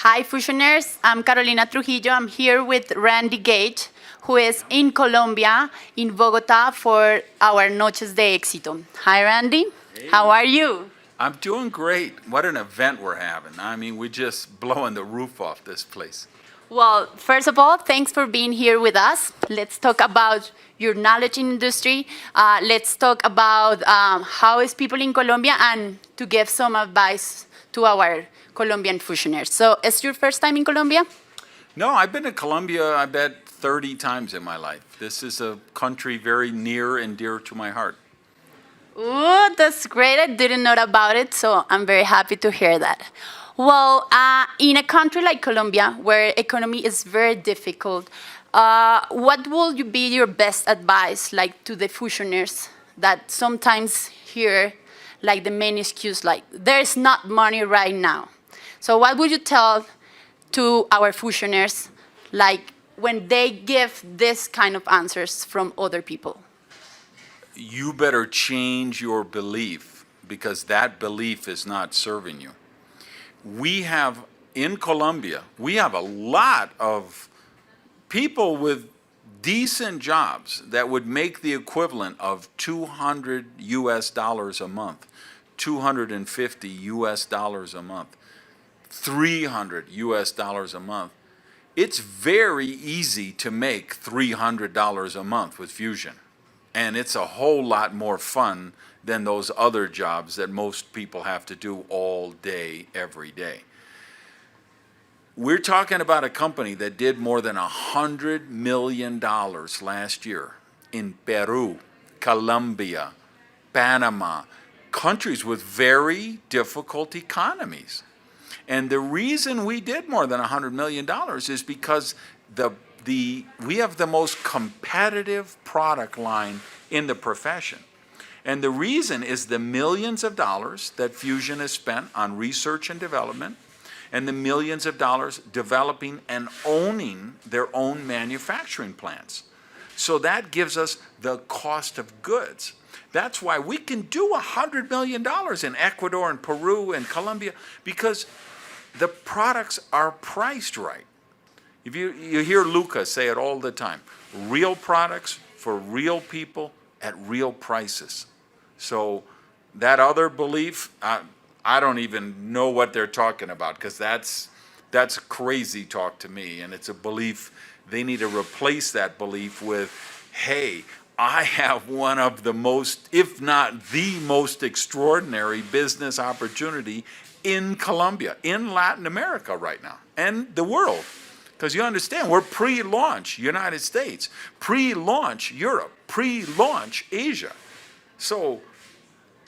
Hi, Fusioners. I'm Carolina Trujillo. I'm here with Randy Gage, who is in Colombia, in Bogota, for our Noches de Éxito. Hi, Randy. Hey. How are you? I'm doing great. What an event we're having. I mean, we're just blowing the roof off this place. Well, first of all, thanks for being here with us. Let's talk about your knowledge in industry. Let's talk about how is people in Colombia and to give some advice to our Colombian fusioners. So, is your first time in Colombia? No, I've been to Colombia, I bet, 30 times in my life. This is a country very near and dear to my heart. Ooh, that's great. I didn't know about it, so I'm very happy to hear that. Well, in a country like Colombia, where economy is very difficult, what will you be your best advice, like to the fusioners that sometimes hear, like the main excuse, like there's not money right now? So, what would you tell to our fusioners, like when they give this kind of answers from other people? You better change your belief because that belief is not serving you. We have, in Colombia, we have a lot of people with decent jobs that would make the equivalent of $200 a month, 250 US dollars a month, 300 US dollars a month. It's very easy to make $300 a month with Fusion. And it's a whole lot more fun than those other jobs that most people have to do all day, every day. We're talking about a company that did more than $100 million last year in Peru, Colombia, Panama, countries with very difficult economies. And the reason we did more than $100 million is because we have the most competitive product line in the profession. And the reason is the millions of dollars that Fusion has spent on research and development, and the millions of dollars developing and owning their own manufacturing plants. So that gives us the cost of goods. That's why we can do $100 million in Ecuador and Peru and Colombia, because the products are priced right. If you hear Luca say it all the time, real products for real people at real prices. So that other belief, I don't even know what they're talking about, because that's crazy talk to me, and it's a belief. They need to replace that belief with, hey, I have one of the most, if not the most extraordinary business opportunity in Colombia, in Latin America right now, and the world. Because you understand, we're pre-launch United States, pre-launch Europe, pre-launch Asia. So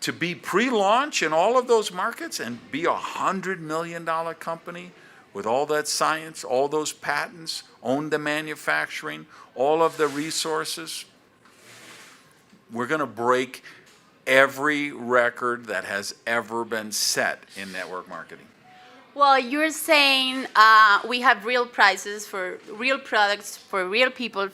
to be pre-launch in all of those markets and be a $100 million company with all that science, all those patents, own the manufacturing, all of the resources, we're going to break every record that has ever been set in network marketing. Well, you're saying we have real prices for real products, for real people,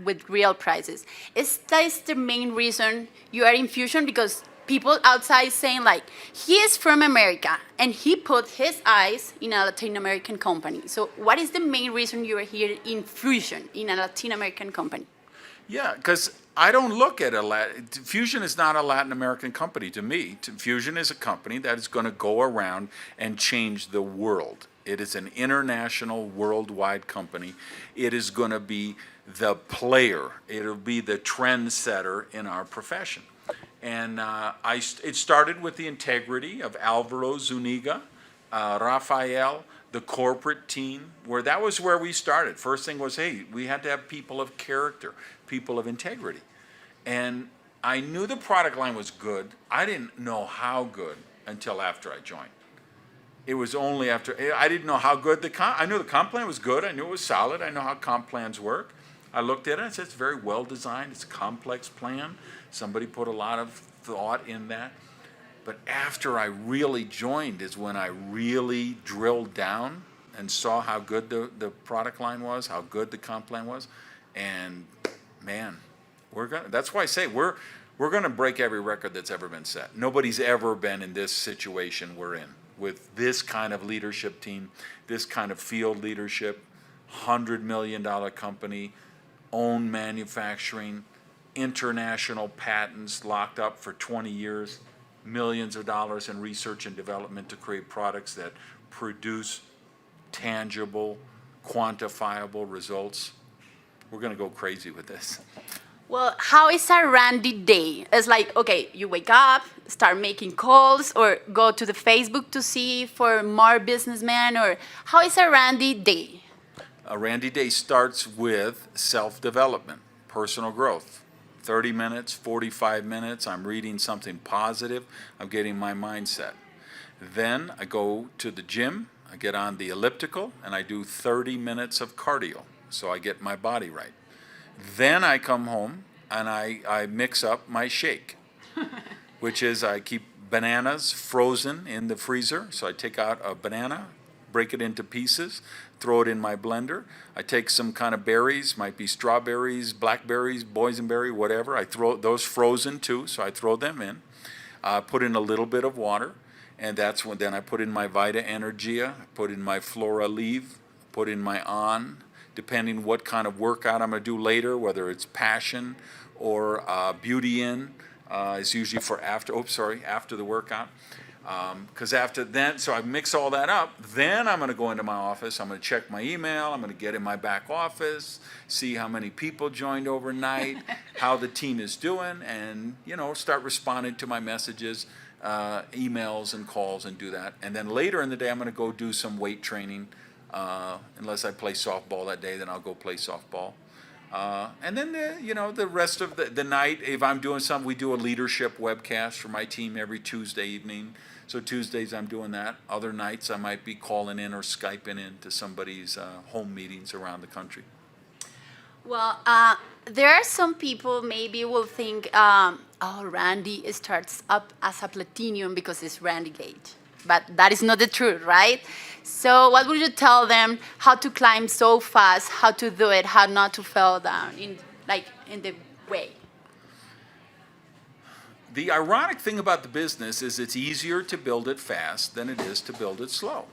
with real prices. Is that the main reason you are in Fusion? Because people outside saying, like, he is from America and he put his eyes in a Latin American company. So what is the main reason you are here in Fusion, in a Latin American company? Yeah, because I don't look at Fusion is not a Latin American company to me. Fusion is a company that is going to go around and change the world. It is an international, worldwide company. It is going to be the player. It'll be the trendsetter in our profession. And it started with the integrity of Alvaro Zuniga, Rafael, the corporate team, that was where we started. First thing was, hey, we had to have people of character, people of integrity. And I knew the product line was good. I didn't know how good until after I joined. It was only after, I didn't know how good I knew the comp plan was good. I knew it was solid. I know how comp plans work. I looked at it and said, it's very well designed. It's a complex plan. Somebody put a lot of thought in that. But after I really joined is when I really drilled down and saw how good the product line was, how good the comp plan was. And man, that's why I say we're gonna break every record that's ever been set. Nobody's ever been in this situation we're in. with this kind of leadership team, this kind of field leadership, $100 million company, own manufacturing, international patents locked up for 20 years, millions of dollars in research and development to create products that produce tangible, quantifiable results. We're going to go crazy with this. Well, how is a Randy day? It's like, okay, you wake up, start making calls, or go to the Facebook to see for more businessmen, or how is a Randy day? A Randy day starts with self-development, personal growth. 30 minutes, 45 minutes, I'm reading something positive, I'm getting my mindset. Then I go to the gym, I get on the elliptical, and I do 30 minutes of cardio, so I get my body right. Then I come home and I mix up my shake, which is I keep bananas frozen in the freezer. So I take out a banana, break it into pieces, throw it in my blender. I take some kind of berries, might be strawberries, blackberries, boysenberry, whatever. I throw those frozen too, so I throw them in. Put in a little bit of water, and that's when then I put in my Vita Energia, put in my Flora Leave, put in my On, depending what kind of workout I'm going to do later, whether it's Passion or Beauty In, is usually for after the workout. Because after then, so I mix all that up, then I'm going to go into my office, I'm going to check my email, I'm going to get in my back office, see how many people joined overnight, how the team is doing, and, start responding to my messages, emails and calls, and do that. And then later in the day, I'm going to go do some weight training. Unless I play softball that day, then I'll go play softball. And then, the rest of the night, if I'm doing something, we do a leadership webcast for my team every Tuesday evening. So Tuesdays I'm doing that. Other nights I might be calling in or Skyping in to somebody's home meetings around the country. Well, there are some people maybe will think, Randy starts up as a platinum because it's Randy Gage. But that is not the truth, right? So what would you tell them how to climb so fast, how to do it, how not to fall down in the way? The ironic thing about the business is it's easier to build it fast than it is to build it slow.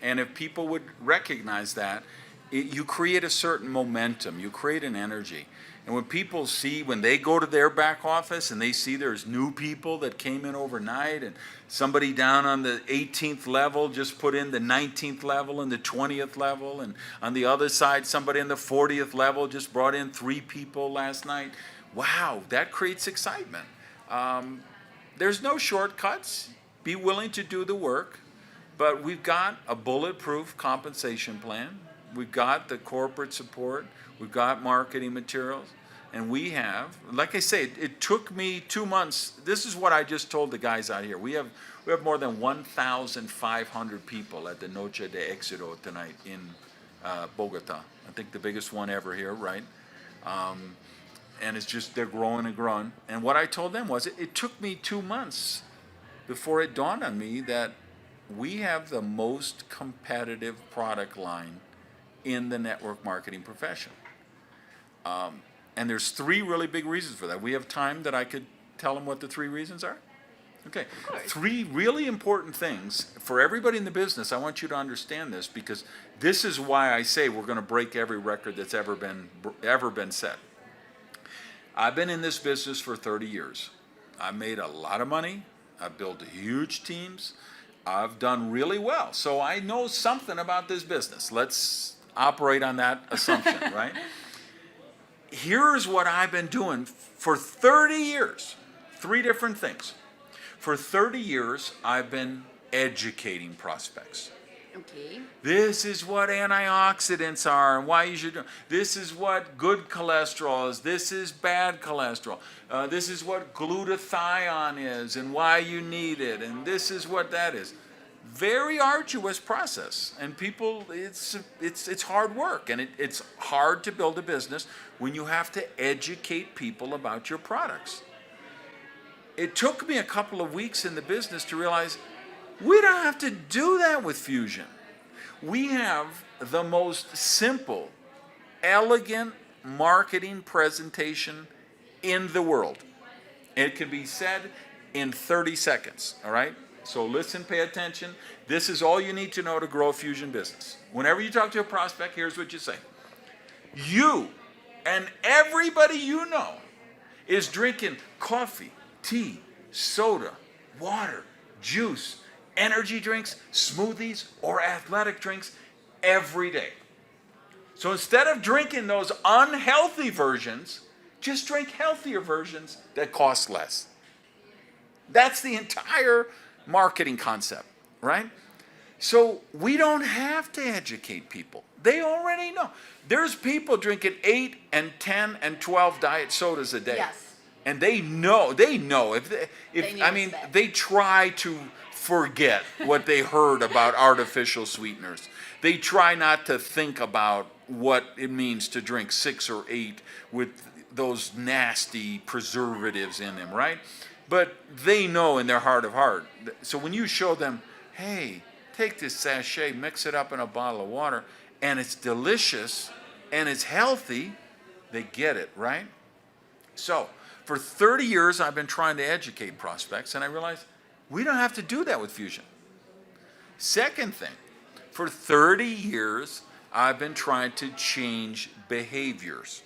And if people would recognize that, you create a certain momentum, you create an energy. And when people see, when they go to their back office and they see there's new people that came in overnight and somebody down on the 18th level just put in the 19th level and the 20th level, and on the other side somebody in the 40th level just brought in 3 people last night, wow, that creates excitement. There's no shortcuts. Be willing to do the work, but we've got a bulletproof compensation plan. We've got the corporate support. We've got marketing materials, and we have, like I say, it took me 2 months. This is what I just told the guys out here. We have more than 1,500 people at the Noche de Éxito tonight in Bogota. I think the biggest one ever here, right? And it's just, they're growing and growing. And what I told them was, it took me 2 months before it dawned on me that we have the most competitive product line in the network marketing profession. And there's 3 really big reasons for that. We have time that I could tell them what the 3 reasons are? Okay. 3 really important things for everybody in the business. I want you to understand this, because this is why I say we're going to break every record that's ever been set. I've been in this business for 30 years. I've made a lot of money. I've built huge teams. I've done really well. So I know something about this business. Let's operate on that assumption, right? Here's what I've been doing for 30 years. 3 different things. For 30 years, I've been educating prospects. Okay. This is what antioxidants are and why you should do. This is what good cholesterol is. This is bad cholesterol. This is what glutathione is and why you need it. And this is what that is. Very arduous process, and people, it's hard work, and it's hard to build a business when you have to educate people about your products. It took me a couple of weeks in the business to realize we don't have to do that with Fuxion. We have the most simple, elegant marketing presentation in the world. It can be said in 30 seconds, all right? So listen, pay attention. This is all you need to know to grow a Fusion business. Whenever you talk to a prospect, here's what you say. You and everybody you know is drinking coffee, tea, soda, water, juice, energy drinks, smoothies, or athletic drinks every day. So instead of drinking those unhealthy versions, just drink healthier versions that cost less. That's the entire marketing concept, right? So we don't have to educate people. They already know. There's people drinking 8 and 10 and 12 diet sodas a day. Yes. And they know. They try to forget what they heard about artificial sweeteners. They try not to think about what it means to drink 6 or 8 with those nasty preservatives in them, right? But they know in their heart of heart. So when you show them, hey, take this sachet, mix it up in a bottle of water, and it's delicious and it's healthy, they get it, right? So for 30 years, I've been trying to educate prospects, and I realized we don't have to do that with Fusion. Second thing, for 30 years, I've been trying to change behaviors.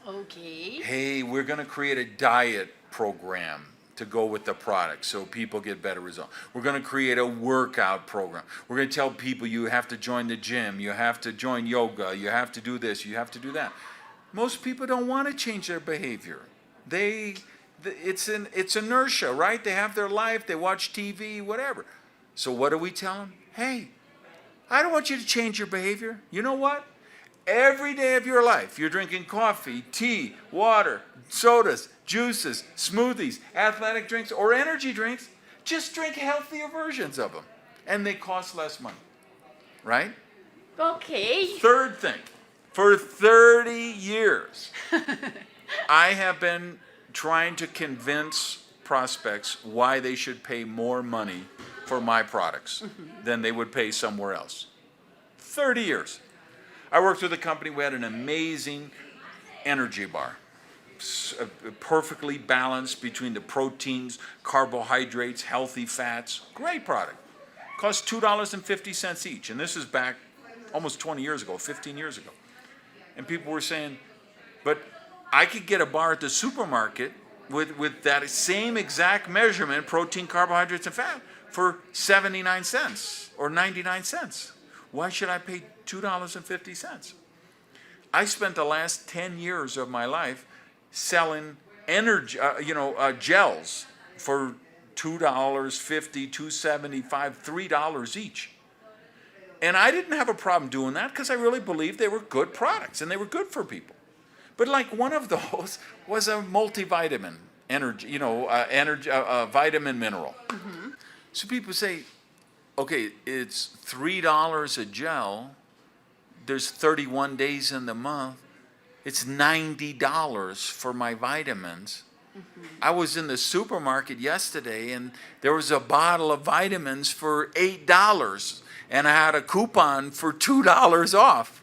Okay. Hey, we're going to create a diet program to go with the product so people get better results. We're going to create a workout program. We're going to tell people you have to join the gym, you have to join yoga, you have to do this, you have to do that. Most people don't want to change their behavior. It's inertia, right? They have their life, they watch TV, whatever. So what do we tell them? Hey, I don't want you to change your behavior. You know what? Every day of your life, you're drinking coffee, tea, water, sodas, juices, smoothies, athletic drinks, or energy drinks. Just drink healthier versions of them. And they cost less money. Right? Okay. Third thing, for 30 years, I have been trying to convince prospects why they should pay more money for my products than they would pay somewhere else. 30 years. I worked with a company, we had an amazing energy bar. Perfectly balanced between the proteins, carbohydrates, healthy fats. Great product. Cost $2.50 each. And this is back almost 20 years ago, 15 years ago. And people were saying, but I could get a bar at the supermarket with that same exact measurement, protein, carbohydrates, and fat, for 79 cents or 99 cents. Why should I pay $2.50? I spent the last 10 years of my life selling energy, gels for $2.50, $2.75, $3 each. And I didn't have a problem doing that because I really believed they were good products and they were good for people. But like one of those was a multivitamin, vitamin mineral. Mm-hmm. So people say, okay, it's $3 a gel. There's 31 days in the month. It's $90 for my vitamins. Mm-hmm. I was in the supermarket yesterday and there was a bottle of vitamins for $8 and I had a coupon for $2 off.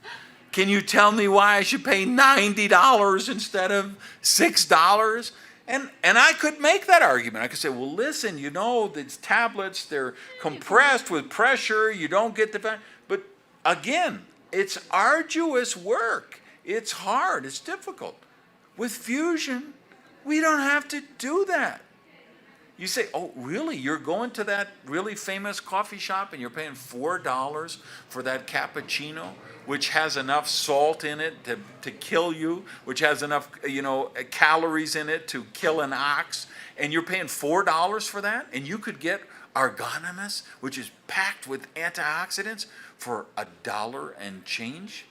Can you tell me why I should pay $90 instead of $6? And I could make that argument. I could say, well, listen, these tablets, they're compressed with pressure. You don't get the... But again, it's arduous work. It's hard. It's difficult. With Fusion, we don't have to do that. You say, oh, really? You're going to that really famous coffee shop and you're paying $4 for that cappuccino, which has enough salt in it to kill you, which has enough, calories in it to kill an ox, and you're paying $4 for that? And you could get Argonimus, which is packed with antioxidants, for $1 and change?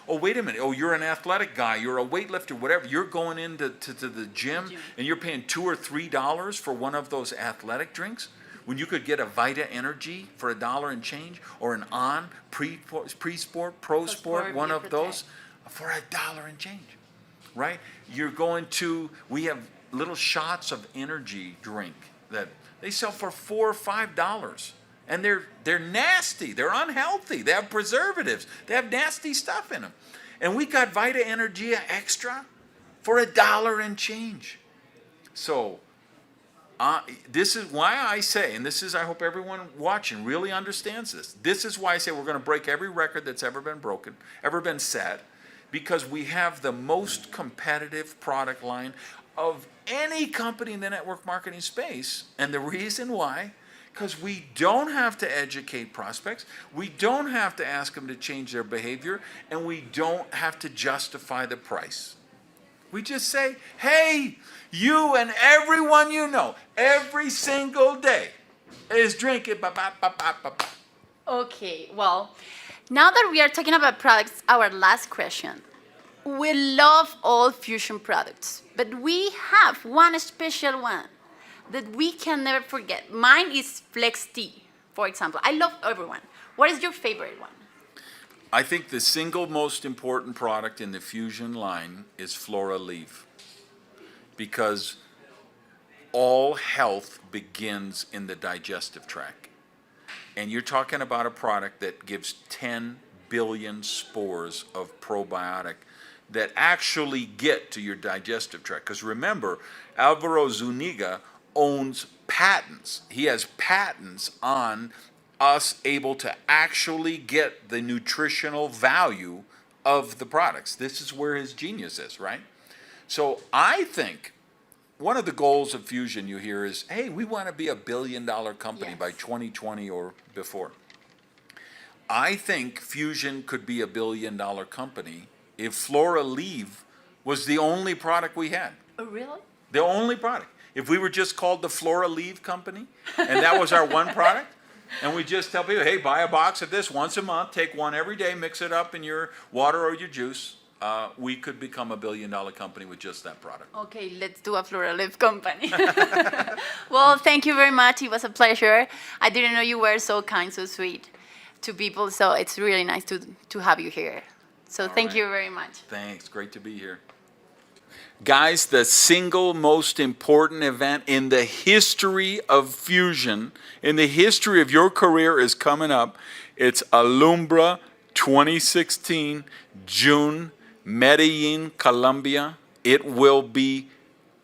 Oh, wait a minute. Oh, you're an athletic guy. You're a weightlifter, whatever. You're going into the gym and you're paying $2 or $3 for one of those athletic drinks when you could get a Vita Energy for $1 and change, or an On, Pre-Sport, Pro Sport, one of those for $1 and change, right? You're going to, we have little shots of energy drink that they sell for $4 or $5. And they're nasty. They're unhealthy. They have preservatives. They have nasty stuff in them. And we got Vita Energia Extra for $1 and change. So This is why I say, and this is, I hope everyone watching really understands this. This is why I say we're going to break every record that's ever been broken, ever been set, because we have the most competitive product line of any company in the network marketing space. And the reason why, because we don't have to educate prospects, we don't have to ask them to change their behavior, and we don't have to justify the price. We just say, hey, you and everyone you know, every single day is drinking. Okay, well, now that we are talking about products, our last question. We love all Fuxion products, but we have one special one that we can never forget. Mine is Flex Tea, for example. I love everyone. What is your favorite one? I think the single most important product in the Fuxion line is Flora Leave, because all health begins in the digestive tract. And you're talking about a product that gives 10 billion spores of probiotic that actually get to your digestive tract. Because remember, Alvaro Zuniga owns patents. He has patents on us able to actually get the nutritional value of the products. This is where his genius is, right? So I think one of the goals of Fuxion you hear is, hey, we want to be $1 billion company Yes. by 2020 or before. I think Fuxion could be $1 billion company if Flora Leave was the only product we had. Oh, really? The only product. If we were just called the Flora Leave Company, and that was our one product, and we just tell people, hey, buy a box of this once a month, take one every day, mix it up in your water or your juice, we could become $1 billion company with just that product. Okay, let's do a Floral Leaf company. Well, thank you very much. It was a pleasure. I didn't know you were so kind, so sweet to people, so it's really nice to have you here. So thank right. you very much. Thanks. Great to be here. Guys, the single most important event in the history of Fuxion, in the history of your career, is coming up. It's Alumbra 2016, June, Medellin, Colombia. It will be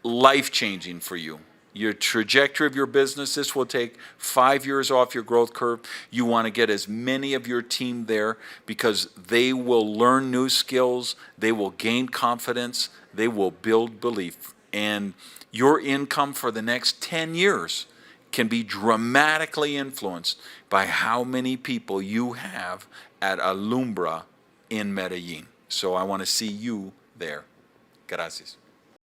life-changing for you. Your trajectory of your business, this will take 5 years off your growth curve. You want to get as many of your team there because they will learn new skills, they will gain confidence, they will build belief. And your income for the next 10 years can be dramatically influenced by how many people you have at Alumbra in Medellin. So I want to see you there. Gracias.